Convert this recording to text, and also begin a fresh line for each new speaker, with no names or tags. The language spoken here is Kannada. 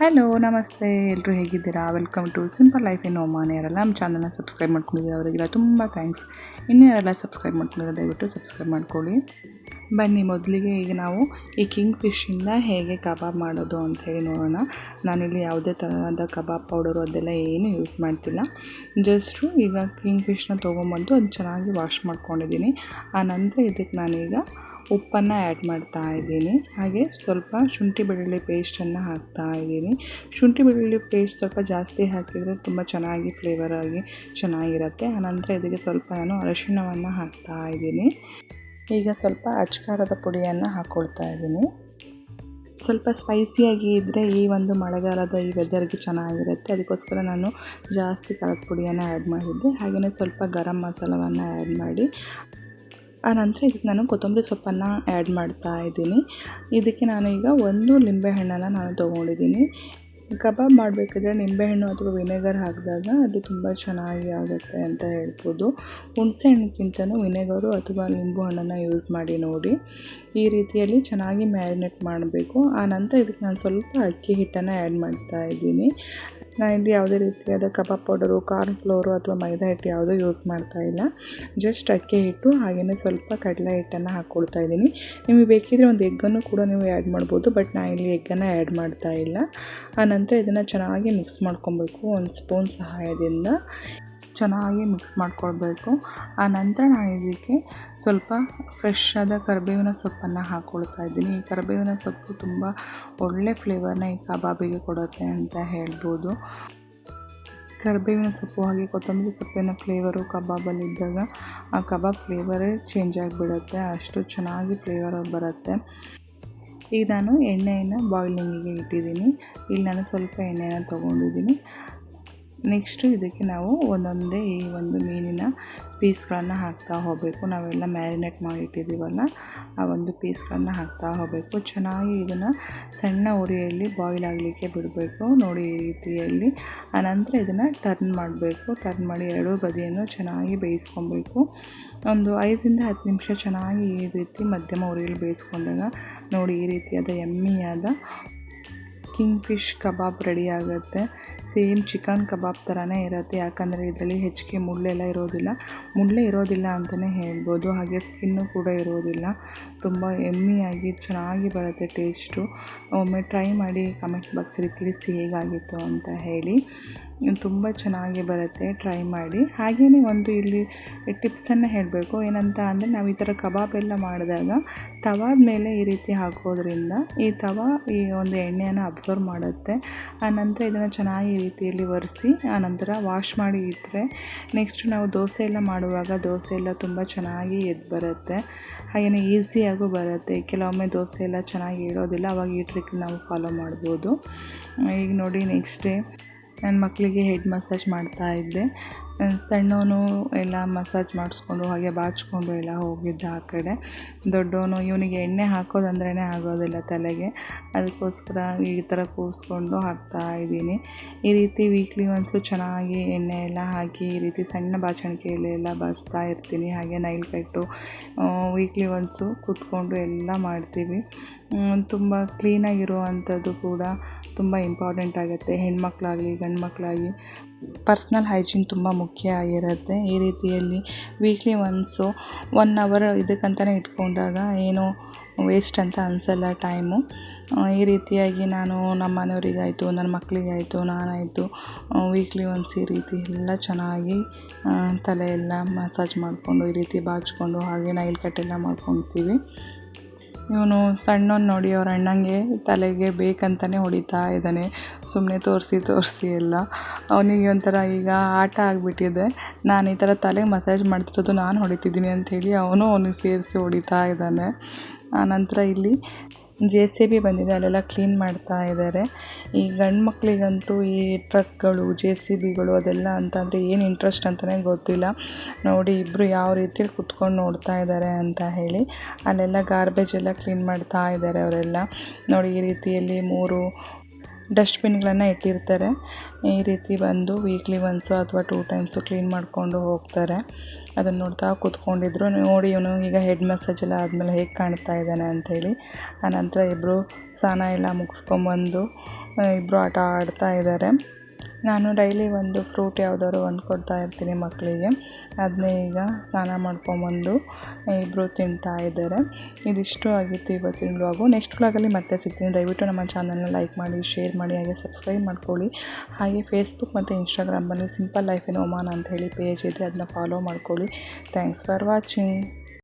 ಹಲೋ ನಮಸ್ತೆ, ಎಲ್ಲರೂ ಹೇಗಿದ್ದೀರಾ? Welcome to simple life in Oman. ಯಾರೆಲ್ಲ ನಮ್ಮ ಚಾನಲ್ನ ಸಬ್ಸ್ಕ್ರೈಬ್ ಮಾಡ್ಕೊಂಡಿದ್ದೀರಾ ಅವರಿಗೆಲ್ಲ ತುಂಬ ಥ್ಯಾಂಕ್ಸ್. ಇನ್ನೂ ಯಾರೆಲ್ಲ ಸಬ್ಸ್ಕ್ರೈಬ್ ಮಾಡ್ಕೊಂಡಿದ್ದಾರೆ ದಯವಿಟ್ಟು ಸಬ್ಸ್ಕ್ರೈಬ್ ಮಾಡ್ಕೊಳ್ಳಿ. ಬನ್ನಿ, ಮೊದಲಿಗೆ ಈಗ ನಾವು ಈ ಕಿಂಗ್ ಫಿಶ್ಶಿಂದ ಹೇಗೆ ಕಬಾಬ್ ಮಾಡೋದು ಅಂತ ಹೇಳಿ ನೋಡೋಣ. ನಾನಿಲ್ಲಿ ಯಾವುದೇ ಥರದ ಕಬಾಬ್ ಪೌಡರು ಅದೆಲ್ಲ ಏನು ಯೂಸ್ ಮಾಡ್ತಿಲ್ಲ. ಜಸ್ಟು ಈಗ ಕಿಂಗ್ ಫಿಶ್ನ ತೊಗೊಂಬಂದು ಅದು ಚೆನ್ನಾಗಿ ವಾಶ್ ಮಾಡ್ಕೊಂಡಿದ್ದೀನಿ. ಆನಂತರ ಇದಕ್ಕೆ ನಾನೀಗ ಉಪ್ಪನ್ನು ಆ್ಯಡ್ ಮಾಡ್ತಾ ಇದ್ದೀನಿ. ಹಾಗೆ ಸ್ವಲ್ಪ ಶುಂಠಿ ಬೆಳ್ಳುಳ್ಳಿ ಪೇಸ್ಟನ್ನು ಹಾಕ್ತಾ ಇದ್ದೀನಿ. ಶುಂಠಿ ಬೆಳ್ಳುಳ್ಳಿ ಪೇಸ್ಟ್ ಸ್ವಲ್ಪ ಜಾಸ್ತಿ ಹಾಕಿದರೆ ತುಂಬ ಚೆನ್ನಾಗಿ ಫ್ಲೇವರ್ ಆಗಿ ಚೆನ್ನಾಗಿರುತ್ತೆ. ಆನಂತರ ಇದಕ್ಕೆ ಸ್ವಲ್ಪ ನಾನು ಅರಿಶಿಣವನ್ನು ಹಾಕ್ತಾ ಇದ್ದೀನಿ. ಈಗ ಸ್ವಲ್ಪ ಅಚ್ಕಾರದ ಪುಡಿಯನ್ನು ಹಾಕ್ಕೊಳ್ತಾ ಇದ್ದೀನಿ. ಸ್ವಲ್ಪ ಸ್ಪೈಸಿಯಾಗಿ ಇದ್ದರೆ ಈ ಒಂದು ಮಳೆಗಾಲದ ಈ ವೆದರ್ಗೆ ಚೆನ್ನಾಗಿರುತ್ತೆ. ಅದಕ್ಕೋಸ್ಕರ ನಾನು ಜಾಸ್ತಿ ಖಾರದ ಪುಡಿಯನ್ನು ಆ್ಯಡ್ ಮಾಡಿದ್ದೆ. ಹಾಗೆಯೇ ಸ್ವಲ್ಪ ಗರಂ ಮಸಾಲವನ್ನು ಆ್ಯಡ್ ಮಾಡಿ ಆನಂತರ ಇದಕ್ಕೆ ನಾನು ಕೊತ್ತಂಬರಿ ಸೊಪ್ಪನ್ನು ಆ್ಯಡ್ ಮಾಡ್ತಾ ಇದ್ದೀನಿ. ಇದಕ್ಕೆ ನಾನೀಗ ಒಂದು ನಿಂಬೆಹಣ್ಣನ್ನು ನಾನು ತೊಗೊಂಡಿದ್ದೀನಿ. ಕಬಾಬ್ ಮಾಡಬೇಕಾದ್ರೆ ನಿಂಬೆಹಣ್ಣು ಅಥವಾ ವಿನೆಗರ್ ಹಾಕಿದಾಗ ಅದು ತುಂಬ ಚೆನ್ನಾಗಿ ಆಗುತ್ತೆ ಅಂತ ಹೇಳ್ಬೋದು. ಹುಣಸೆ ಹಣ್ಣಕ್ಕಿಂತಲೂ ವಿನೆಗರು ಅಥವಾ ನಿಂಬು ಹಣ್ಣನ್ನು ಯೂಸ್ ಮಾಡಿ ನೋಡಿ. ಈ ರೀತಿಯಲ್ಲಿ ಚೆನ್ನಾಗಿ ಮ್ಯಾರಿನೇಟ್ ಮಾಡಬೇಕು. ಆನಂತರ ಇದಕ್ಕೆ ನಾನು ಸ್ವಲ್ಪ ಅಕ್ಕಿ ಹಿಟ್ಟನ್ನು ಆ್ಯಡ್ ಮಾಡ್ತಾ ಇದ್ದೀನಿ. ನಾನಿಲ್ಲಿ ಯಾವುದೇ ರೀತಿಯಾದ ಕಬಾಬ್ ಪೌಡರು, ಕಾರ್ನ್ ಫ್ಲೋರು ಅಥವಾ ಮೈದಾ ಹಿಟ್ಟು ಯಾವುದೂ ಯೂಸ್ ಮಾಡ್ತಾ ಇಲ್ಲ. ಜಸ್ಟ್ ಅಕ್ಕಿ ಹಿಟ್ಟು ಹಾಗೆಯೇ ಸ್ವಲ್ಪ ಕಡಲೆ ಹಿಟ್ಟನ್ನು ಹಾಕ್ಕೊಳ್ತಾ ಇದ್ದೀನಿ. ನಿಮಗೆ ಬೇಕಿದ್ರೆ ಒಂದು ಎಗ್ಗನ್ನು ಕೂಡ ನೀವು ಆ್ಯಡ್ ಮಾಡ್ಬೋದು, ಬಟ್ ನಾನು ಇಲ್ಲಿ ಎಗ್ಗನ್ನು ಆ್ಯಡ್ ಮಾಡ್ತಾ ಇಲ್ಲ. ಆನಂತರ ಇದನ್ನು ಚೆನ್ನಾಗಿ ಮಿಕ್ಸ್ ಮಾಡ್ಕೊಬೇಕು. ಒಂದು ಸ್ಪೂನ್ ಸಹಾಯದಿಂದ ಚೆನ್ನಾಗಿ ಮಿಕ್ಸ್ ಮಾಡ್ಕೊಳ್ಬೇಕು. ಆನಂತರ ನಾನು ಇದಕ್ಕೆ ಸ್ವಲ್ಪ ಫ್ರೆಶ್ ಆದ ಕರಿಬೇವಿನ ಸೊಪ್ಪನ್ನು ಹಾಕ್ಕೊಳ್ತಾ ಇದ್ದೀನಿ. ಈ ಕರಿಬೇವಿನ ಸೊಪ್ಪು ತುಂಬ ಒಳ್ಳೆ ಫ್ಲೇವರ್ನ ಈ ಕಬಾಬಿಗೆ ಕೊಡುತ್ತೆ ಅಂತ ಹೇಳ್ಬೋದು. ಕರಿಬೇವಿನ ಸೊಪ್ಪು ಹಾಗೆ ಕೊತ್ತಂಬರಿ ಸೊಪ್ಪಿನ ಫ್ಲೇವರು ಕಬಾಬಲ್ಲಿದ್ದಾಗ ಆ ಕಬಾಬ್ ಫ್ಲೇವರೇ ಚೇಂಜ್ ಆಗಿಬಿಡುತ್ತೆ. ಅಷ್ಟು ಚೆನ್ನಾಗಿ ಫ್ಲೇವರ್ ಬರುತ್ತೆ. ಈಗ ನಾನು ಎಣ್ಣೆಯನ್ನು ಬಾಯ್ಲಿಂಗಿಗೆ ಇಟ್ಟಿದ್ದೀನಿ. ಇಲ್ಲಿ ನಾನು ಸ್ವಲ್ಪ ಎಣ್ಣೆಯನ್ನು ತೊಗೊಂಡಿದ್ದೀನಿ. ನೆಕ್ಸ್ಟು ಇದಕ್ಕೆ ನಾವು ಒಂದೊಂದೇ ಈ ಒಂದು ಮೀನಿನ ಪೀಸ್ಗಳನ್ನು ಹಾಕ್ತಾ ಹೋಗಬೇಕು. ನಾವೆಲ್ಲ ಮ್ಯಾರಿನೇಟ್ ಮಾಡಿಟ್ಟಿದ್ದೀವಲ್ಲ, ಆ ಒಂದು ಪೀಸ್ಗಳನ್ನು ಹಾಕ್ತಾ ಹೋಗಬೇಕು. ಚೆನ್ನಾಗಿ ಇದನ್ನು ಸಣ್ಣ ಉರಿಯಲ್ಲಿ ಬಾಯ್ಲ್ ಆಗಲಿಕ್ಕೆ ಬಿಡಬೇಕು. ನೋಡಿ ಈ ರೀತಿಯಲ್ಲಿ. ಆನಂತರ ಇದನ್ನು ಟರ್ನ್ ಮಾಡಬೇಕು. ಟರ್ನ್ ಮಾಡಿ ಎರಡೂ ಬದಿಯನ್ನು ಚೆನ್ನಾಗಿ ಬೇಯಿಸ್ಕೊಬೇಕು. ಒಂದು 5-10 ನಿಮಿಷ ಚೆನ್ನಾಗಿ ಈ ರೀತಿ ಮಧ್ಯಮ ಉರಿಯಲ್ಲಿ ಬೇಯಿಸ್ಕೊಂಡಾಗ ನೋಡಿ ಈ ರೀತಿಯಾದ ಎಮ್ಮಿಯಾದ ಕಿಂಗ್ ಫಿಶ್ ಕಬಾಬ್ ರೆಡಿ ಆಗುತ್ತೆ. ಸೇಮ್ ಚಿಕನ್ ಕಬಾಬ್ ಥರನೇ ಇರುತ್ತೆ. ಯಾಕಂದರೆ ಇದರಲ್ಲಿ ಹೆಚ್ಚಿಗೆ ಮುಳ್ಳೆಲ್ಲ ಇರೋದಿಲ್ಲ ಅಂತಲೇ ಹೇಳ್ಬೋದು. ಹಾಗೆ ಸ್ಕಿನ್ನು ಕೂಡ ಇರೋದಿಲ್ಲ. ತುಂಬ ಎಮ್ಮಿಯಾಗಿ ಚೆನ್ನಾಗಿ ಬರುತ್ತೆ ಟೇಸ್ಟು. ಒಮ್ಮೆ ಟ್ರೈ ಮಾಡಿ ಕಮೆಂಟ್ ಬಾಕ್ಸಲ್ಲಿ ತಿಳಿಸಿ ಹೇಗಾಗಿತ್ತು ಅಂತ ಹೇಳಿ. ತುಂಬ ಚೆನ್ನಾಗಿ ಬರುತ್ತೆ, ಟ್ರೈ ಮಾಡಿ. ಹಾಗೆಯೇ ಒಂದು ಇಲ್ಲಿ ಟಿಪ್ಸನ್ನು ಹೇಳಬೇಕು. ಏನಂತ ಅಂದರೆ ನಾವು ಈ ಥರ ಕಬಾಬ್ ಎಲ್ಲ ಮಾಡಿದಾಗ ತವಾದ ಮೇಲೆ ಈ ರೀತಿ ಹಾಕೋದ್ರಿಂದ ಈ ತವಾ ಈ ಒಂದು ಎಣ್ಣೆಯನ್ನು ಅಬ್ಸರ್ವ್ ಮಾಡುತ್ತೆ. ಆನಂತರ ಇದನ್ನು ಚೆನ್ನಾಗಿ ಈ ರೀತಿಯಲ್ಲಿ ಒರೆಸಿ ಆನಂತರ ವಾಶ್ ಮಾಡಿ ಇಟ್ಟರೆ ನೆಕ್ಸ್ಟ್ ನಾವು ದೋಸೆ ಎಲ್ಲ ಮಾಡುವಾಗ ದೋಸೆ ಎಲ್ಲ ತುಂಬ ಚೆನ್ನಾಗಿ ಎದ್ದು ಬರುತ್ತೆ. ಹಾಗೆಯೇ ಈಸಿಯಾಗೂ ಬರುತ್ತೆ. ಕೆಲವೊಮ್ಮೆ ದೋಸೆ ಎಲ್ಲ ಚೆನ್ನಾಗಿ ಇಡೋದಿಲ್ಲ, ಅವಾಗ ಈ ಟ್ರಿಕ್ ನಾವು ಫಾಲೋ ಮಾಡ್ಬೋದು. ಈಗ ನೋಡಿ ನೆಕ್ಸ್ಟ್ ಡೇ ನನ್ನ ಮಕ್ಕಳಿಗೆ ಹೆಡ್ ಮಸಾಜ್ ಮಾಡ್ತಾ ಇದ್ದೆ. ಸಣ್ಣವನು ಎಲ್ಲ ಮಸಾಜ್ ಮಾಡಿಸ್ಕೊಂಡು ಹಾಗೆ ಬಾಚಿಕೊಂಡು ಎಲ್ಲ ಹೋಗಿದ್ದ ಆ ಕಡೆ. ದೊಡ್ಡವನು ಇವನಿಗೆ ಎಣ್ಣೆ ಹಾಕೋದಂದ್ರೇ ಆಗೋದಿಲ್ಲ ತಲೆಗೆ. ಅದಕ್ಕೋಸ್ಕರ ಈ ಥರ ಕೂರಿಸ್ಕೊಂಡು ಹಾಕ್ತಾ ಇದ್ದೀನಿ. ಈ ರೀತಿ ವೀಕ್ಲಿ ಒನ್ಸು ಚೆನ್ನಾಗಿ ಎಣ್ಣೆ ಎಲ್ಲ ಹಾಕಿ ಈ ರೀತಿ ಸಣ್ಣ ಬಾಚಣಿಕೆಯಲ್ಲೆಲ್ಲ ಬಾಚ್ತಾ ಇರ್ತೀನಿ. ಹಾಗೆ ನೈಲ್ ಕಟ್ಟು ವೀಕ್ಲಿ ಒನ್ಸು ಕೂತ್ಕೊಂಡು ಎಲ್ಲ ಮಾಡ್ತೀವಿ. ತುಂಬ ಕ್ಲೀನಾಗಿರುವಂಥದ್ದು ಕೂಡ ತುಂಬ ಇಂಪಾರ್ಟೆಂಟ್ ಆಗುತ್ತೆ. ಹೆಣ್ಮಕ್ಳಾಗಲಿ ಗಂಡು ಮಕ್ಕಳಾಗಲಿ ಪರ್ಸ್ನಲ್ ಹೈಜೀನ್ ತುಂಬ ಮುಖ್ಯ ಆಗಿರುತ್ತೆ. ಈ ರೀತಿಯಲ್ಲಿ ವೀಕ್ಲಿ ಒನ್ಸು 1 ಅವರ್ ಇದಕ್ಕಂತಲೇ ಇಟ್ಕೊಂಡಾಗ ಏನೋ ವೇಸ್ಟ್ ಅಂತ ಅನಿಸಲ್ಲ ಟೈಮು. ಈ ರೀತಿಯಾಗಿ ನಾನು ನಮ್ಮ ಮನೆಯವರಿಗಾಯಿತು, ನನ್ನ ಮಕ್ಕಳಿಗಾಯಿತು, ನಾನಾಯಿತು ವೀಕ್ಲಿ ಒನ್ಸ್ ಈ ರೀತಿ ಎಲ್ಲ ಚೆನ್ನಾಗಿ ತಲೆ ಎಲ್ಲ ಮಸಾಜ್ ಮಾಡಿಕೊಂಡು ಈ ರೀತಿ ಬಾಚಿಕೊಂಡು ಹಾಗೆ ನೈಲ್ ಕಟ್ಟೆಲ್ಲ ಮಾಡ್ಕೊತೀವಿ. ಇವನು ಸಣ್ಣವನು ನೋಡಿ ಅವ್ರ ಅಣ್ಣಂಗೆ ತಲೆಗೆ ಬೇಕಂತಲೇ ಹೊಡಿತಾ ಇದ್ದಾನೆ. ಸುಮ್ಮನೆ ತೋರಿಸಿ ಎಲ್ಲ ಅವನಿಗೆ ಒಂಥರ ಈಗ ಆಟ ಆಗಿಬಿಟ್ಟಿದೆ. ನಾನು ಈ ಥರ ತಲೆಗೆ ಮಸಾಜ್ ಮಾಡ್ತಿರೋದು ನಾನು ಹೊಡಿತಿದ್ದೀನಿ ಅಂಥೇಳಿ ಅವನಿಗೆ ಸೇರಿಸಿ ಹೊಡಿತಾ ಇದ್ದಾನೆ. ಆನಂತರ ಇಲ್ಲಿ JCB ಬಂದಿದೆ, ಅಲ್ಲೆಲ್ಲ ಕ್ಲೀನ್ ಮಾಡ್ತಾ ಇದ್ದಾರೆ. ಈ ಗಂಡು ಮಕ್ಕಳಿಗಂತೂ ಈ ಟ್ರಕ್ಗಳು JCBಗಳು ಅದೆಲ್ಲ ಅಂತಂದರೆ ಏನು ಇಂಟ್ರೆಸ್ಟ್ ಅಂತಲೇ ಗೊತ್ತಿಲ್ಲ. ನೋಡಿ ಇಬ್ಬರು ಯಾವ ರೀತಿಯಲ್ಲಿ ಕುತ್ಕೊಂಡು ನೋಡ್ತಾ ಇದ್ದಾರೆ ಅಂತ ಹೇಳಿ. ಅಲ್ಲೆಲ್ಲ ಗಾರ್ಬೇಜ್ ಎಲ್ಲ ಕ್ಲೀನ್ ಮಾಡ್ತಾ ಇದ್ದಾರೆ ಅವರೆಲ್ಲ. ನೋಡಿ ಈ ರೀತಿಯಲ್ಲಿ 3 ಡಸ್ಟ್ಬಿನ್ಗಳನ್ನು ಇಟ್ಟಿರ್ತಾರೆ. ಈ ರೀತಿ ಬಂದು ವೀಕ್ಲಿ ಒನ್ಸು ಅಥವಾ 2 ಟೈಮ್ಸು ಕ್ಲೀನ್ ಮಾಡಿಕೊಂಡು ಹೋಗ್ತಾರೆ. ಅದನ್ನು ನೋಡ್ತಾ ಕೂತ್ಕೊಂಡಿದ್ರು. ನೋಡಿ ಇವನು ಈಗ ಹೆಡ್ ಮಸಾಜ್ ಎಲ್ಲ ಆದಮೇಲೆ ಹೇಗೆ ಕಾಣ್ತಾ ಇದ್ದಾನೆ ಅಂಥೇಳಿ. ಆನಂತರ ಇಬ್ಬರು ಸ್ನಾನ ಎಲ್ಲ ಮುಗಿಸ್ಕೊಂಬಂದು ಇಬ್ಬರು ಆಟ ಆಡ್ತಾ ಇದ್ದಾರೆ. ನಾನು ಡೈಲಿ ಒಂದು ಫ್ರೂಟ್ ಯಾವುದಾದ್ರು ಒಂದು ಕೊಡ್ತಾ ಇರ್ತೀನಿ ಮಕ್ಕಳಿಗೆ. ಅದನ್ನೇ ಈಗ ಸ್ನಾನ ಮಾಡ್ಕೊಂಬಂದು ಇಬ್ಬರು ತಿಂತಾ ಇದ್ದಾರೆ. ಇದಿಷ್ಟು ಆಗಿತ್ತು ಇವತ್ತಿನ ವ್ಲಾಗು. ನೆಕ್ಸ್ಟ್ ವ್ಲಾಗಲ್ಲಿ ಮತ್ತೆ ಸಿಗ್ತೀನಿ. ದಯವಿಟ್ಟು ನಮ್ಮ ಚಾನಲ್ನ ಲೈಕ್ ಮಾಡಿ, ಶೇರ್ ಮಾಡಿ, ಹಾಗೆ ಸಬ್ಸ್ಕ್ರೈಬ್ ಮಾಡ್ಕೊಳ್ಳಿ. ಹಾಗೆ ಫೇಸ್ಬುಕ್ ಮತ್ತು ಇನ್ಸ್ಟಾಗ್ರಾಮಲ್ಲಿ ಸಿಂಪಲ್ ಲೈಫ್ ಇನ್ ಒಮಾನ್ ಅಂತ ಹೇಳಿ ಪೇಜ್ ಇದೆ, ಅದನ್ನ ಫಾಲೋ ಮಾಡ್ಕೊಳ್ಳಿ. Thanks for watching.